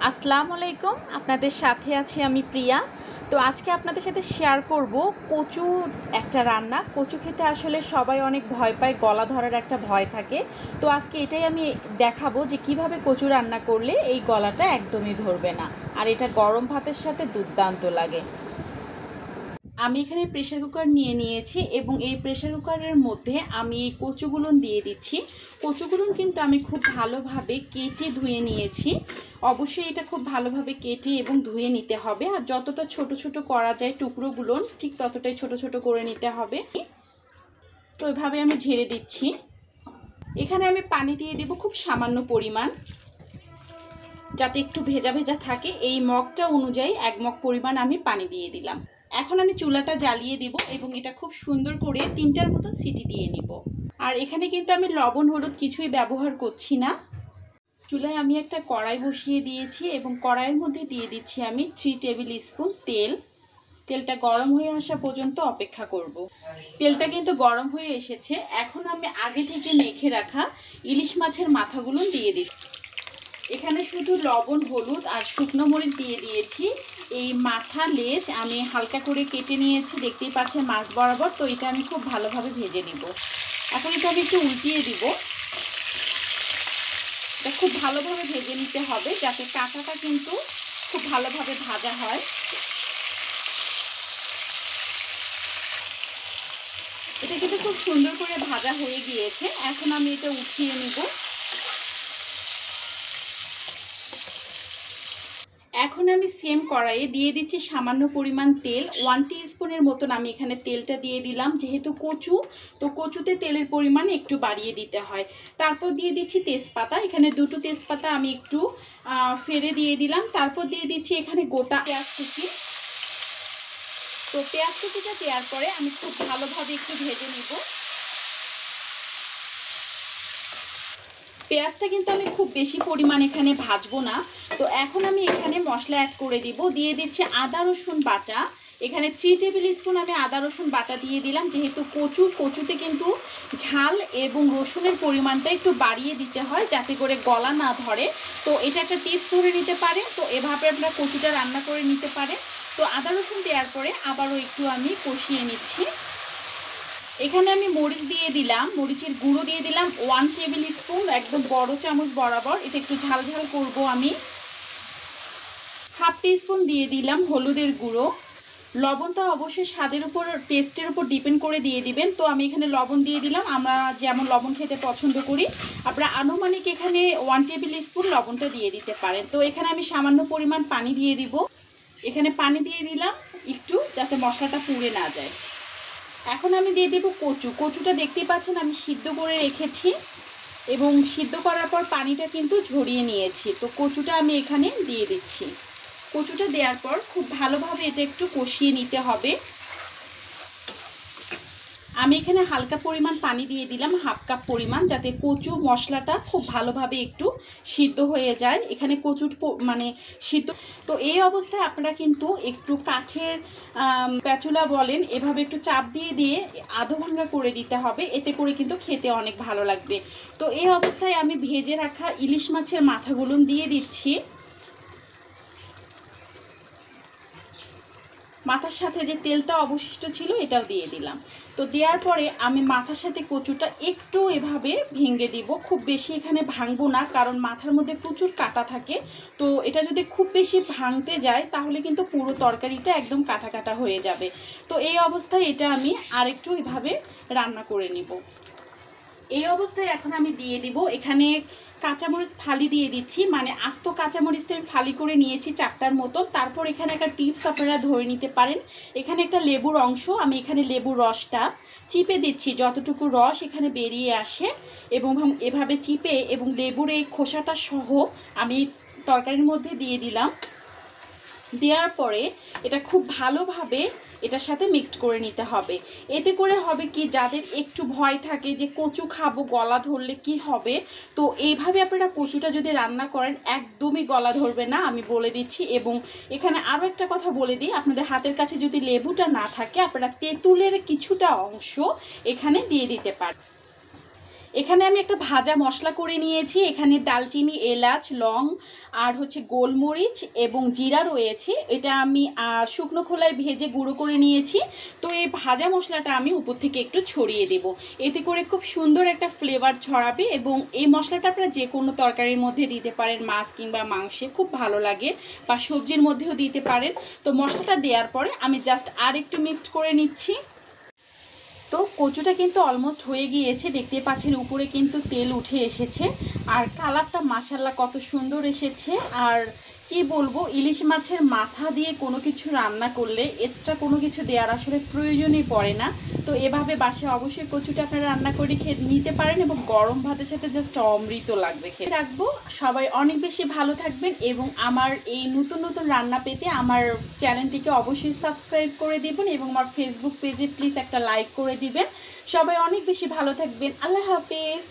আসসালামু আলাইকুম, আপনাদের সাথে আছি আমি প্রিয়া। তো আজকে আপনাদের সাথে শেয়ার করব কচু একটা রান্না। কচু খেতে আসলে সবাই অনেক ভয় পায়, গলা ধরার একটা ভয় থাকে। তো আজকে এটাই আমি দেখাবো যে কিভাবে কচু রান্না করলে এই গলাটা একদমই ধরবে না, আর এটা গরম ভাতের সাথে দুর্দান্ত লাগে। আমি এখানে প্রেসার কুকার নিয়ে নিয়েছি এবং এই প্রেসার কুকারের মধ্যে আমি এই কচুগুলো দিয়ে দিচ্ছি। কচুগুলো কিন্তু আমি খুব ভালোভাবে কেটে ধুয়ে নিয়েছি। অবশ্যই এটা খুব ভালোভাবে কেটে এবং ধুয়ে নিতে হবে, আর যতটা ছোট ছোট করা যায় টুকরোগুলো ঠিক ততটাই ছোট ছোট করে নিতে হবে। তো এভাবে আমি ঝেড়ে দিচ্ছি। এখানে আমি পানি দিয়ে দেব খুব সামান্য পরিমাণ, যাতে একটু ভেজা ভেজা থাকে। এই মগটা অনুযায়ী 1 মগ পরিমাণ আমি পানি দিয়ে দিলাম। এখন আমি চুলাটা জ্বালিয়ে দিব এবং এটা খুব সুন্দর করে 3টার মতো সিটি দিয়ে নিব। আর এখানে কিন্তু আমি লবণ হলুদ কিছুই ব্যবহার করছি না। চুলায় আমি একটা কড়াই বসিয়ে দিয়েছি এবং কড়াইয়ের মধ্যে দিয়ে দিচ্ছি আমি 3 টেবিল স্পুন তেল। তেলটা গরম হয়ে আসা পর্যন্ত অপেক্ষা করব। তেলটা কিন্তু গরম হয়ে এসেছে। এখন আমি আগে থেকে মেখে রাখা ইলিশ মাছের মাথাগুলো দিয়ে দিচ্ছি। এখানে শুধু লবণ হলুদ আর শুকনো মরিচ দিয়ে দিয়েছি। এই মাথা লেজ আমি হালকা করে কেটে নিয়েছি, দেখতেই পাচ্ছেন মাছ বরাবর। তো এটা আমি খুব ভালোভাবে ভেজে নিব। এখন এটা আমি একটু উল্টিয়ে দিব। এটা খুব ভালোভাবে ভেজে নিতে হবে, যাতে কাঁটাটা কিন্তু খুব ভালোভাবে ভাজা হয়। এটা কিন্তু খুব সুন্দর করে ভাজা হয়ে গিয়েছে। এখন আমি এটা উঠিয়ে নিব। এখন আমি সেম কড়াইয়ে দিয়ে দিচ্ছি সামান্য পরিমাণ তেল। 1 টিস্পুনের মতন আমি এখানে তেলটা দিয়ে দিলাম। যেহেতু কচু, তো কচুতে তেলের পরিমাণ একটু বাড়িয়ে দিতে হয়। তারপর দিয়ে দিচ্ছি তেজপাতা। এখানে 2টো তেজপাতা আমি একটু ফেড়ে দিয়ে দিলাম। তারপর দিয়ে দিচ্ছি এখানে গোটা পেঁয়াজ কুচি। তো পেঁয়াজ কুচিটা দেওয়ার পরে আমি খুব ভালোভাবে একটু ভেজে নেব। পেঁয়াজটা কিন্তু আমি খুব বেশি পরিমাণ এখানে ভাজবো না। তো এখন আমি এখানে মশলা অ্যাড করে দিব। দিয়ে দিচ্ছি আদা রসুন বাটা। এখানে 3 টেবিল স্পুন আমি আদা রসুন বাটা দিয়ে দিলাম। যেহেতু কচুতে কিন্তু ঝাল এবং রসুনের পরিমাণটা একটু বাড়িয়ে দিতে হয়, যাতে করে গলা না ধরে। তো এটা একটা টিপস ধরে নিতে পারে। তো এভাবে আমরা কচুটা রান্না করে নিতে পারে। তো আদা রসুন দেওয়ার পরে আবারও একটু আমি কষিয়ে নিচ্ছি। এখানে আমি মরিচ দিয়ে দিলাম, মরিচের গুঁড়ো দিয়ে দিলাম 1 টেবিল স্পুন, একদম বড় চামচ বরাবর। এটা একটু ঝাল ঝাল করব আমি। হাফ টিস্পুন দিয়ে দিলাম হলুদের গুঁড়ো। লবণটা অবশ্যই স্বাদের উপর, টেস্টের উপর ডিপেন্ড করে দিয়ে দিবেন। তো আমি এখানে লবণ দিয়ে দিলাম, আমরা যেমন লবণ খেতে পছন্দ করি। আপনারা আনুমানিক এখানে 1 টেবিল স্পুন লবণটা দিয়ে দিতে পারেন। তো এখানে আমি সামান্য পরিমাণ পানি দিয়ে দিব। এখানে পানি দিয়ে দিলাম একটু, যাতে মশলাটা পুড়ে না যায়। এখন আমি দিয়ে দেব কচু। কচুটা দেখতেই পাচ্ছেন আমি সিদ্ধ করে রেখেছি এবং সিদ্ধ করার পর পানিটা কিন্তু ঝরিয়ে নিয়েছি। তো কচুটা আমি এখানে দিয়ে দিচ্ছি। কচুটা দেওয়ার পর খুব ভালোভাবে এটা একটু কষিয়ে নিতে হবে। আমি এখানে হালকা পরিমাণ পানি দিয়ে দিলাম, হাফ কাপ পরিমাণ, যাতে কচু মশলাটা খুব ভালোভাবে একটু সিদ্ধ হয়ে যায়। এখানে কচুর সিদ্ধ। তো এই অবস্থায় আপনারা কিন্তু একটু কাঠের প্যাচুলা বলেন, এভাবে একটু চাপ দিয়ে দিয়ে আধো ভাঙা করে দিতে হবে। এতে করে কিন্তু খেতে অনেক ভালো লাগবে। তো এই অবস্থায় আমি ভেজে রাখা ইলিশ মাছের মাথাগুলো দিয়ে দিচ্ছি। মাথার সাথে যে তেলটা অবশিষ্ট ছিল এটাও দিয়ে দিলাম। তো দেওয়ার পরে আমি মাথার সাথে কচুটা একটু এভাবে ভেঙে দিব। খুব বেশি এখানে ভাঙবো না, কারণ মাথার মধ্যে প্রচুর কাটা থাকে। তো এটা যদি খুব বেশি ভাঙতে যায় তাহলে কিন্তু পুরো তরকারিটা একদম কাটা কাটা হয়ে যাবে। তো এই অবস্থায় এটা আমি আরেকটু এভাবে রান্না করে নিব। এই অবস্থায় এখন আমি দিয়ে দিব এখানে কাঁচামরিচ ফালি দিয়ে দিচ্ছি, মানে আস্ত কাঁচামরিচটা আমি ফালি করে নিয়েছি 4টার মতো। তারপর এখানে একটা টিপস আপনারা ধরে নিতে পারেন। এখানে একটা লেবুর অংশ, আমি এখানে লেবুর রসটা চিপে দিচ্ছি, যতটুকু রস এখানে বেরিয়ে আসে এবং এভাবে চিপে এবং লেবুর এই খোসাটা সহ আমি তরকারির মধ্যে দিয়ে দিলাম। দেওয়ার পরে এটা খুব ভালোভাবে এটার সাথে মিক্সড করে নিতে হবে। এতে করে হবে কি, যাদের একটু ভয় থাকে যে কচু খাবো গলা ধরলে কি হবে, তো এইভাবে আপনারা কচুটা যদি রান্না করেন একদমই গলা ধরবে না, আমি বলে দিচ্ছি। এবং এখানে আরও একটা কথা বলে দিই, আপনাদের হাতের কাছে যদি লেবুটা না থাকে আপনারা তেঁতুলের কিছুটা অংশ এখানে দিয়ে দিতে পারেন। এখানে আমি একটা ভাজা মশলা করে নিয়েছি। এখানে দালচিনি, এলাচ, লং আর হচ্ছে গোলমরিচ এবং জিরা রয়েছে। এটা আমি শুকনো খোলায় ভেজে গুঁড়ো করে নিয়েছি। তো এই ভাজা মশলাটা আমি উপর থেকে একটু ছড়িয়ে দেব, এতে করে খুব সুন্দর একটা ফ্লেভার ছড়াবে। এবং এই মশলাটা আপনারা যে কোনো তরকারির মধ্যে দিতে পারেন, মাছ কিংবা মাংসে খুব ভালো লাগে, বা সবজির মধ্যেও দিতে পারেন। তো মশলাটা দেওয়ার পরে আমি জাস্ট আর একটু মিক্সড করে নিচ্ছি। তো কচুটা কিন্তু অলমোস্ট হয়ে গিয়েছে, দেখতে পাচ্ছেন উপরে কিন্তু তেল উঠে এসেছে, আর কালারটা মাশাআল্লাহ কত সুন্দর এসেছে। আর কি বলবো, ইলিশ মাছের মাথা দিয়ে কোনো কিছু রান্না করলে এক্সট্রা কোনো কিছু দেওয়ার আসলে প্রয়োজনই পড়ে না। তো এভাবে বাসায় অবশ্যই কচুটা আপনারা রান্না করে খেয়ে নিতে পারেন, এবং গরম ভাতের সাথে জাস্ট অমৃত লাগবে খেয়ে। রাখবো, সবাই অনেক বেশি ভালো থাকবেন, এবং আমার এই নতুন নতুন রান্না পেতে আমার চ্যানেলটিকে অবশ্যই সাবস্ক্রাইব করে দিবেন, এবং আমার ফেসবুক পেজে প্লিজ একটা লাইক করে দিবেন। সবাই অনেক বেশি ভালো থাকবেন। আল্লাহ হাফেজ।